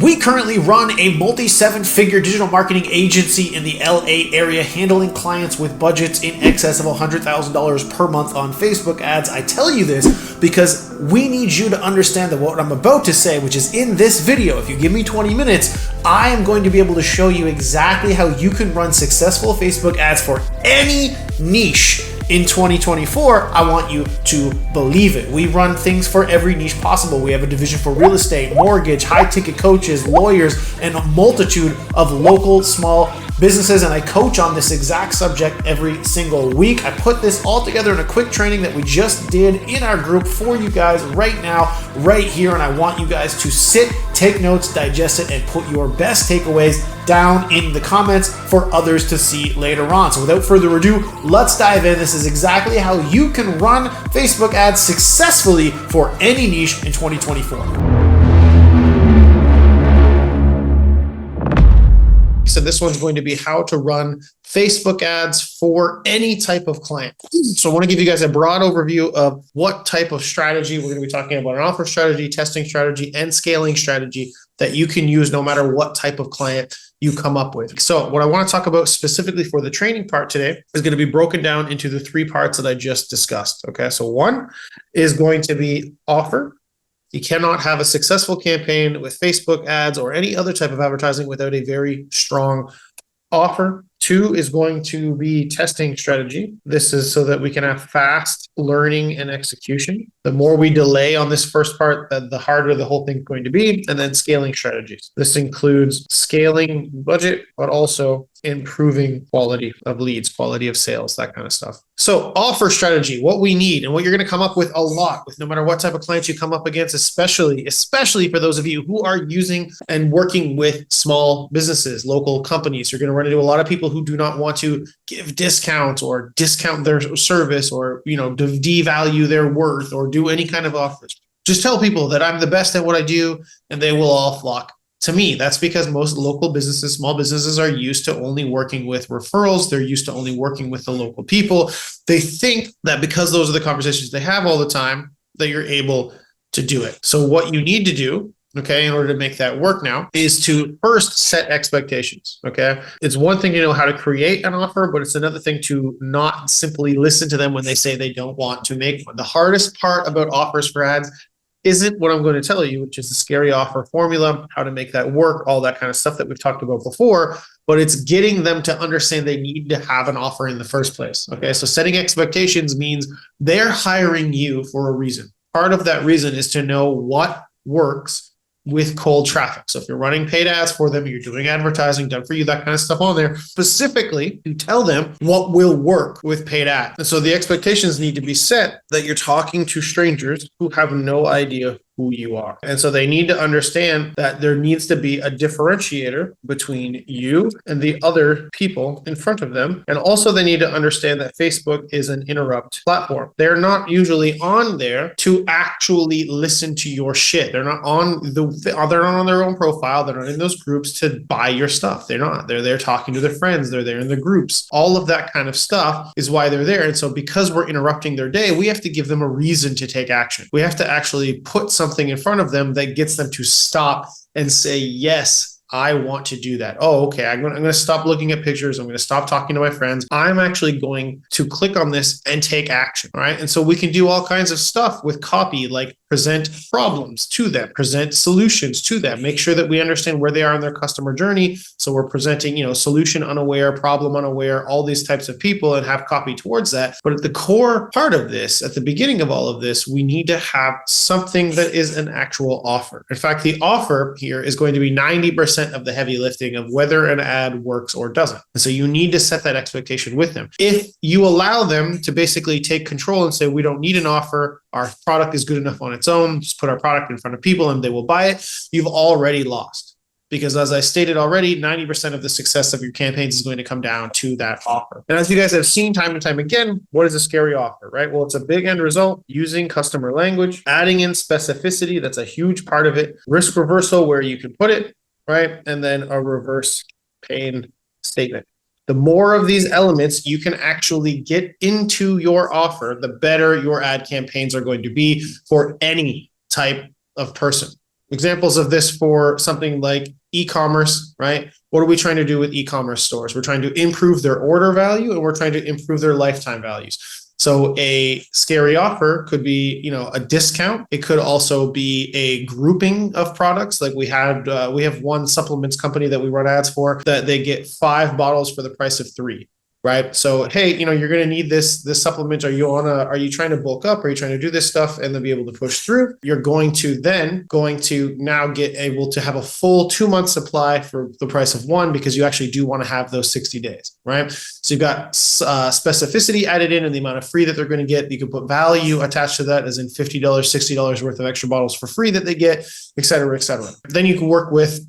We currently run a multi-seven-figure digital marketing agency in the LA area, handling clients with budgets in excess of $100,000 per month on Facebook ads. I tell you this because we need you to understand that what I'm about to say, which is in this video, if you give me 20 minutes, I am going to be able to show you exactly how you can run successful Facebook ads for any niche. In 2024, I want you to believe it. We run things for every niche possible. We have a division for real estate, mortgage, high-ticket coaches, lawyers, and a multitude of local small businesses, and I coach on this exact subject every single week. I put this all together in a quick training that we just did in our group for you guys right now, right here, and I want you guys to sit, take notes, digest it, and put your best takeaways down in the comments for others to see later on. So without further ado, let's dive in. This is exactly how you can run Facebook ads successfully for any niche in 2024. So this one's going to be how to run Facebook ads for any type of client. So I want to give you guys a broad overview of what type of strategy we're going to be talking about: an offer strategy, testing strategy, and scaling strategy that you can use no matter what type of client you come up with. So what I want to talk about specifically for the training part today is going to be broken down into the three parts that I just discussed. Okay, so one is going to be offer. You cannot have a successful campaign with Facebook ads or any other type of advertising without a very strong offer. Two is going to be testing strategy. This is so that we can have fast learning and execution. The more we delay on this first part, the harder the whole thing is going to be. And then scaling strategies. This includes scaling budget, but also improving quality of leads, quality of sales, that kind of stuff. So offer strategy, what we need and what you're going to come up with a lot with no matter what type of clients you come up against, especially for those of you who are using and working with small businesses, local companies. You're going to run into a lot of people who do not want to give discounts or discount their service or, devalue their worth or do any kind of offers. Just tell people that I'm the best at what I do and they will all flock to me. That's because most local businesses, small businesses are used to only working with referrals. They're used to only working with the local people. They think that because those are the conversations they have all the time, that you're able to do it. So what you need to do, okay, in order to make that work now, is to first set expectations, okay? It's one thing to know how to create an offer, but it's another thing to not simply listen to them when they say they don't want to make one. The hardest part about offers for ads isn't what I'm going to tell you, which is the scary offer formula, how to make that work, all that kind of stuff that we've talked about before, but it's getting them to understand they need to have an offer in the first place, okay? So setting expectations means they're hiring you for a reason. Part of that reason is to know what works with cold traffic. So if you're running paid ads for them, you're doing advertising done for you, that kind of stuff on there, specifically to tell them what will work with paid ads. And so the expectations need to be set that you're talking to strangers who have no idea who you are. And so they need to understand that there needs to be a differentiator between you and the other people in front of them. And also they need to understand that Facebook is an interrupt platform. They're not usually on there to actually listen to your shit. They're not on their own profile. They're not in those groups to buy your stuff. They're not. They're there talking to their friends. They're there in the groups. All of that kind of stuff is why they're there. And so because we're interrupting their day, we have to give them a reason to take action. We have to actually put something in front of them that gets them to stop and say, yes, I want to do that. Oh, okay. I'm going to stop looking at pictures. I'm going to stop talking to my friends. I'm actually going to click on this and take action. All right. And so we can do all kinds of stuff with copy, like present problems to them, present solutions to them, make sure that we understand where they are in their customer journey. So we're presenting, solution unaware, problem unaware, all these types of people, and have copy towards that. But at the core part of this, at the beginning of all of this, we need to have something that is an actual offer. In fact, the offer here is going to be 90% of the heavy lifting of whether an ad works or doesn't. And so you need to set that expectation with them. If you allow them to basically take control and say, we don't need an offer, our product is good enough on its own, just put our product in front of people and they will buy it, you've already lost. Because as I stated already, 90% of the success of your campaigns is going to come down to that offer. And as you guys have seen time and time again, what is a scary offer, right? Well, it's a big end result using customer language, adding in specificity. That's a huge part of it. Risk reversal, where you can put it, right? And then a reverse pain statement. The more of these elements you can actually get into your offer, the better your ad campaigns are going to be for any type of person. Examples of this for something like e-commerce, right? What are we trying to do with e-commerce stores? We're trying to improve their order value and we're trying to improve their lifetime values. So a scary offer could be, a discount. It could also be a grouping of products. Like we have one supplements company that we run ads for that they get 5 bottles for the price of 3. Right. So, hey, you're going to need this supplement. Are you trying to bulk up? Are you trying to do this stuff and then be able to push through? You're going to now get able to have a full 2-month supply for the price of 1 because you actually do want to have those 60 days. Right. So you've got specificity added in and the amount of free that they're going to get. You can put value attached to that, as in $50, $60 worth of extra bottles for free that they get, et cetera, et cetera. Then you can work with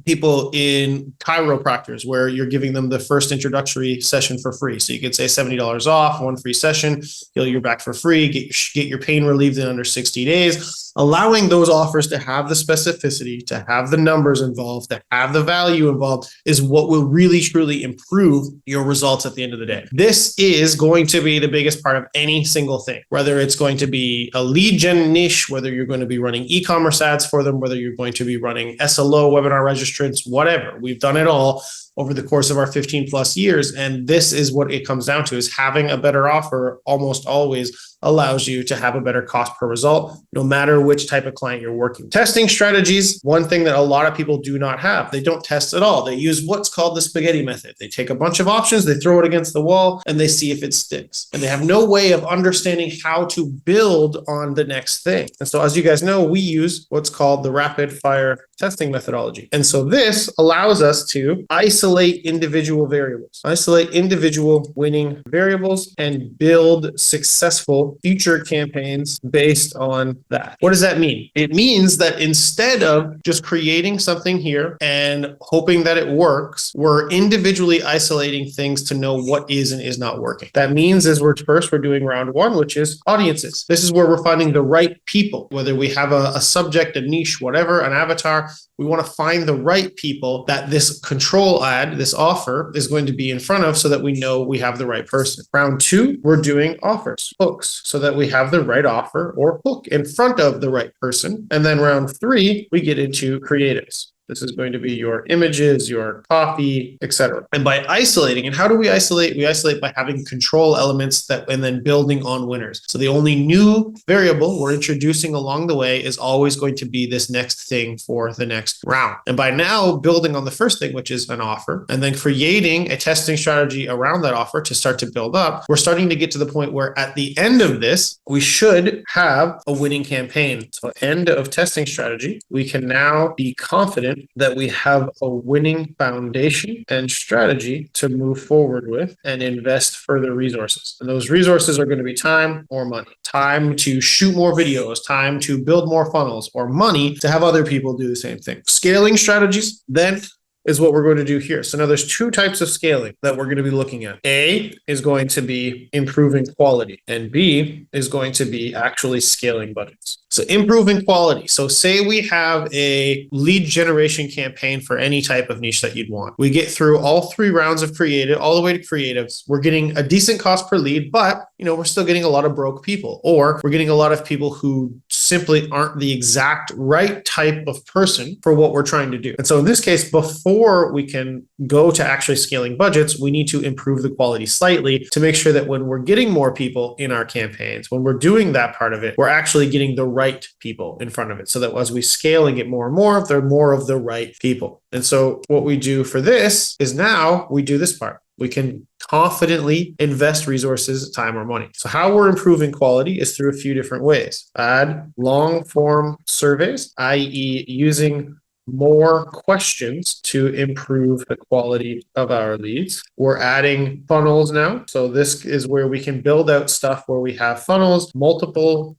people in chiropractors where you're giving them the first introductory session for free. So you could say $70 off, 1 free session, heal your back for free, get your pain relieved in under 60 days. Allowing those offers to have the specificity, to have the numbers involved, to have the value involved is what will really truly improve your results at the end of the day. This is going to be the biggest part of any single thing, whether it's going to be a lead gen niche, whether you're going to be running e-commerce ads for them, whether you're going to be running SLO, webinar registrants, whatever. We've done it all over the course of our 15 plus years. And this is what it comes down to, is having a better offer almost always allows you to have a better cost per result, no matter which type of client you're working. Testing strategies, one thing that a lot of people do not have. They don't test at all. They use what's called the spaghetti method. They take a bunch of options, they throw it against the wall, and they see if it sticks. And they have no way of understanding how to build on the next thing. And so as you guys know, we use what's called the rapid fire testing methodology. And so this allows us to isolate individual variables, isolate individual winning variables, and build successful future campaigns based on that. What does that mean? It means that instead of just creating something here and hoping that it works, we're individually isolating things to know what is and is not working. That means we're doing round 1, which is audiences. This is where we're finding the right people, whether we have a subject, a niche, whatever, an avatar. We want to find the right people that this control ad, this offer, is going to be in front of so that we know we have the right person. Round 2, we're doing offers, hooks, so that we have the right offer or hook in front of the right person. And then round 3, we get into creatives. This is going to be your images, your copy, etc. And by isolating, and how do we isolate? We isolate by having control elements and then building on winners. So the only new variable we're introducing along the way is always going to be this next thing for the next round. And by now building on the first thing, which is an offer, and then creating a testing strategy around that offer to start to build up, we're starting to get to the point where at the end of this, we should have a winning campaign. So end of testing strategy, we can now be confident that we have a winning foundation and strategy to move forward with and invest further resources. And those resources are going to be time or money. Time to shoot more videos, time to build more funnels, or money to have other people do the same thing. Scaling strategies, then, is what we're going to do here. So now there's 2 types of scaling that we're going to be looking at. A is going to be improving quality, and B is going to be actually scaling budgets. So improving quality. So say we have a lead generation campaign for any type of niche that you'd want. We get through all 3 rounds of creative, all the way to creatives. We're getting a decent cost per lead, but we're still getting a lot of broke people, or we're getting a lot of people who simply aren't the exact right type of person for what we're trying to do. And so in this case, before we can go to actually scaling budgets, we need to improve the quality slightly to make sure that when we're getting more people in our campaigns, when we're doing that part of it, we're actually getting the right people in front of it, so that as we scale and get more and more, they're more of the right people. And so what we do for this is now we do this part. We can confidently invest resources, time, or money. So how we're improving quality is through a few different ways. Add long form surveys, i.e. using more questions to improve the quality of our leads. We're adding funnels now. So this is where we can build out stuff where we have funnels, multiple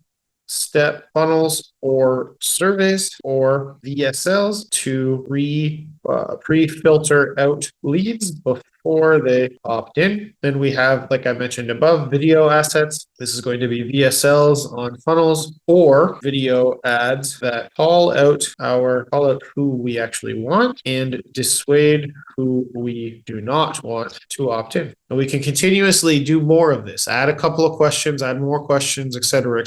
step funnels or surveys or VSLs to pre-filter out leads before they opt in. Then we have, like I mentioned above, video assets. This is going to be VSLs on funnels or video ads that call out who we actually want and dissuade who we do not want to opt in. And we can continuously do more of this. Add a couple of questions, add more questions, et cetera,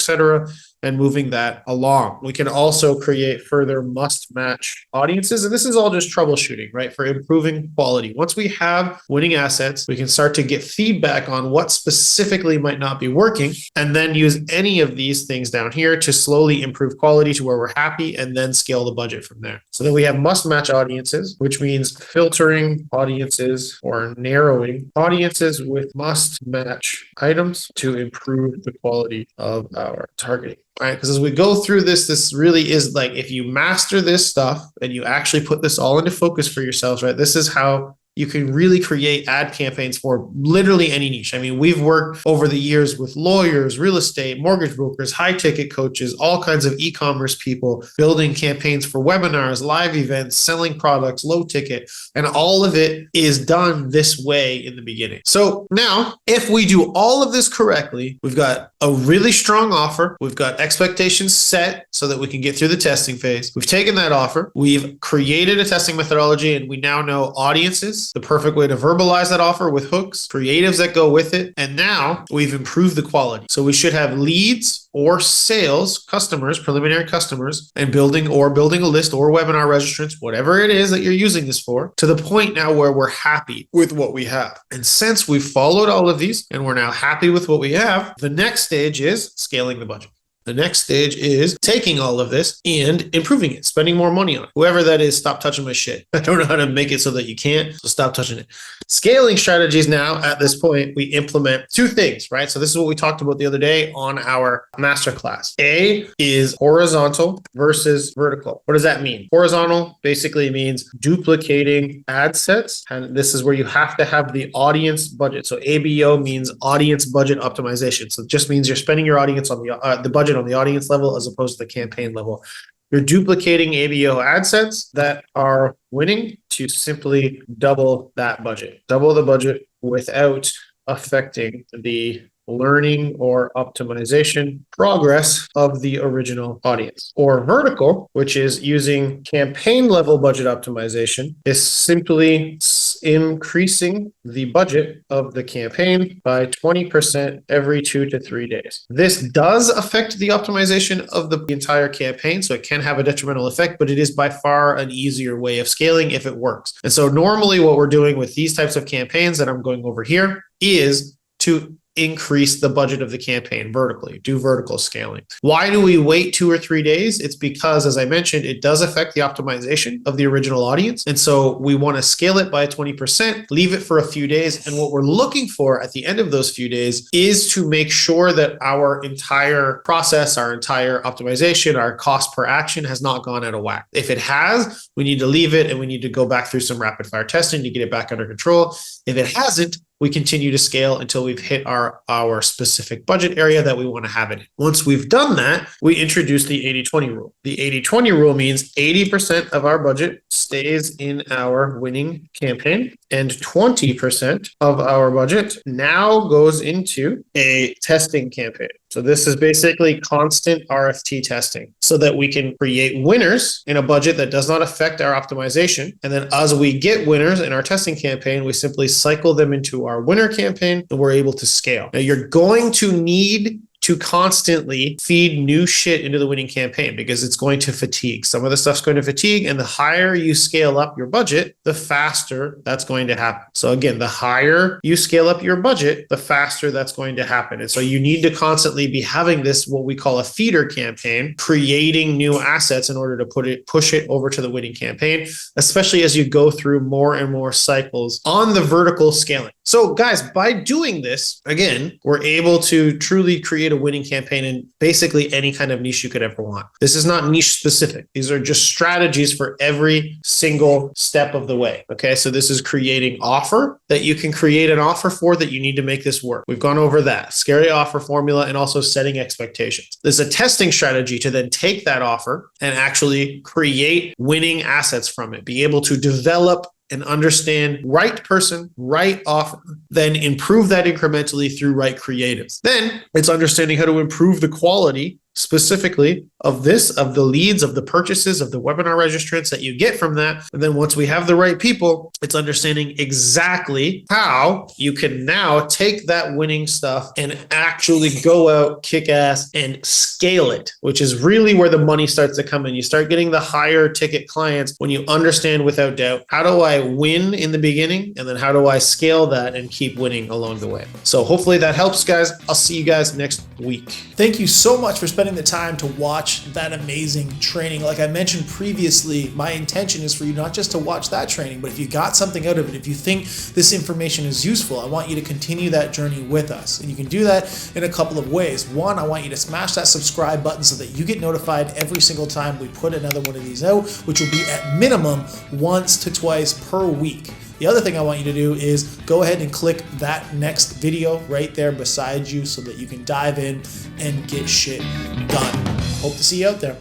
and moving that along. We can also create further must-match audiences. And this is all just troubleshooting, right? For improving quality. Once we have winning assets, we can start to get feedback on what specifically might not be working, and then use any of these things down here to slowly improve quality to where we're happy, and then scale the budget from there. So then we have must-match audiences, which means filtering audiences or narrowing audiences with must-match items to improve the quality of our targeting. All right, because as we go through this, this really is like, if you master this stuff and you actually put this all into focus for yourselves, right? This is how you can really create ad campaigns for literally any niche. I mean, we've worked over the years with lawyers, real estate, mortgage brokers, high ticket coaches, all kinds of e-commerce people building campaigns for webinars, live events, selling products, low ticket, and all of it is done this way in the beginning. So now, if we do all of this correctly, we've got a really strong offer. We've got expectations set so that we can get through the testing phase. We've taken that offer. We've created a testing methodology, and we now know audiences, the perfect way to verbalize that offer with hooks, creatives that go with it. And now we've improved the quality. So we should have leads or sales, customers, preliminary customers, and building a list or webinar registrants, whatever it is that you're using this for, to the point now where we're happy with what we have. And since we've followed all of these and we're now happy with what we have, the next stage is scaling the budget. The next stage is taking all of this and improving it, spending more money on it. Whoever that is, stop touching my shit. I don't know how to make it so that you can't, so stop touching it. Scaling strategies now, at this point, we implement two things, right? So this is what we talked about the other day on our masterclass. A is horizontal versus vertical. What does that mean? Horizontal basically means duplicating ad sets. And this is where you have to have the audience budget. So ABO means audience budget optimization. So it just means you're spending your audience on the budget on the audience level as opposed to the campaign level. You're duplicating ABO ad sets that are winning to simply double that budget. Double the budget without affecting the learning or optimization progress of the original audience. Or vertical, which is using campaign level budget optimization, is simply increasing the budget of the campaign by 20% every 2 to 3 days. This does affect the optimization of the entire campaign, so it can have a detrimental effect, but it is by far an easier way of scaling if it works. And so normally what we're doing with these types of campaigns that I'm going over here is to increase the budget of the campaign vertically, do vertical scaling. Why do we wait 2 or 3 days? It's because, as I mentioned, it does affect the optimization of the original audience. And so we want to scale it by 20%, leave it for a few days. And what we're looking for at the end of those few days is to make sure that our entire process, our entire optimization, our cost per action has not gone out of whack. If it has, we need to leave it and we need to go back through some rapid fire testing to get it back under control. If it hasn't, we continue to scale until we've hit our specific budget area that we want to have it in. Once we've done that, we introduce the 80-20 rule. The 80-20 rule means 80% of our budget stays in our winning campaign, and 20% of our budget now goes into a testing campaign. So this is basically constant RFT testing so that we can create winners in a budget that does not affect our optimization. And then as we get winners in our testing campaign, we simply cycle them into our winner campaign and we're able to scale. Now you're going to need to constantly feed new shit into the winning campaign because it's going to fatigue. Some of the stuff's going to fatigue, and the higher you scale up your budget, the faster that's going to happen. So again, the higher you scale up your budget, the faster that's going to happen. And so you need to constantly be having this, what we call a feeder campaign, creating new assets in order to push it over to the winning campaign, especially as you go through more and more cycles on the vertical scaling. So guys, by doing this, again, we're able to truly create a winning campaign in basically any kind of niche you could ever want. This is not niche specific. These are just strategies for every single step of the way. Okay. So this is creating offer that you can create an offer for that you need to make this work. We've gone over that scary offer formula and also setting expectations. There's a testing strategy to then take that offer and actually create winning assets from it, be able to develop and understand right person, right offer, then improve that incrementally through right creatives. Then it's understanding how to improve the quality specifically of the leads, of the purchases, of the webinar registrants that you get from that. And then once we have the right people, it's understanding exactly how you can now take that winning stuff and actually go out, kick ass, and scale it, which is really where the money starts to come in. You start getting the higher ticket clients when you understand without doubt, how do I win in the beginning? And then how do I scale that and keep winning along the way? So hopefully that helps, guys. I'll see you guys next week. Thank you so much for spending the time to watch that amazing training. Like I mentioned previously, my intention is for you not just to watch that training, but if you got something out of it, if you think this information is useful, I want you to continue that journey with us. And you can do that in a couple of ways. One, I want you to smash that subscribe button so that you get notified every single time we put another one of these out, which will be at minimum once to twice per week. The other thing I want you to do is go ahead and click that next video right there beside you so that you can dive in and get shit done. Hope to see you out there.